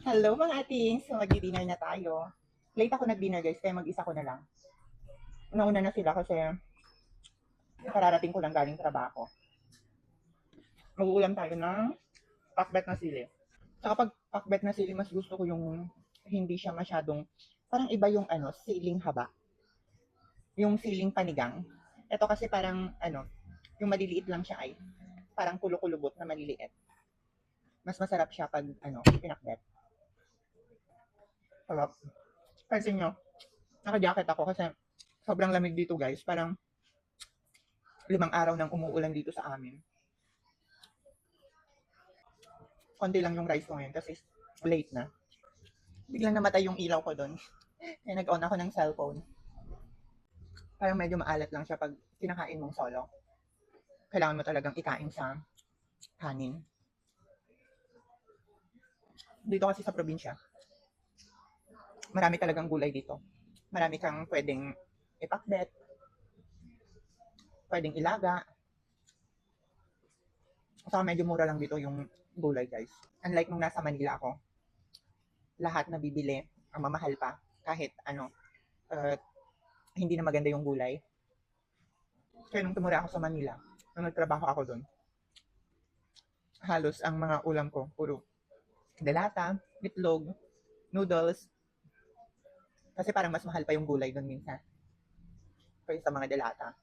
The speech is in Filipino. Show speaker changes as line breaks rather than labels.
Hello mga ating, so mag-dinner na tayo. Late ako nag-dinner guys, kaya mag-isa ko na lang. Nauna na sila kasi kararating ko lang galing trabaho. Mag-uulam tayo ng pakbet na sili. Saka pag pakbet na sili, mas gusto ko yung hindi siya masyadong, parang iba yung siling haba. Yung siling panigang. Ito kasi parang yung maliliit lang siya ay parang kulo-kulubot na maliliit. Mas masarap siya pag pinakbet. Sarap. Pansin nyo, naka-jacket ako kasi sobrang lamig dito guys. Parang 5 araw nang umuulan dito sa amin. Konti lang yung rice ko ngayon kasi late na. Biglang namatay yung ilaw ko doon. Kaya nag-on ako ng cellphone. Parang medyo maalat lang siya pag kinakain mong solo. Kailangan mo talagang ikain sa kanin. Dito kasi sa probinsya, marami talagang gulay dito. Marami kang pwedeng ipakbet, pwedeng ilaga. Saka medyo mura lang dito yung gulay guys. Unlike nung nasa Manila ako, lahat na bibili ang mamahal pa. Kahit uh, hindi na maganda yung gulay. Kaya nung tumira ako sa Manila, nung nagtrabaho ako doon, halos ang mga ulam ko, puro delata, itlog, noodles. Kasi parang mas mahal pa yung gulay doon minsan. Kaya sa mga delata.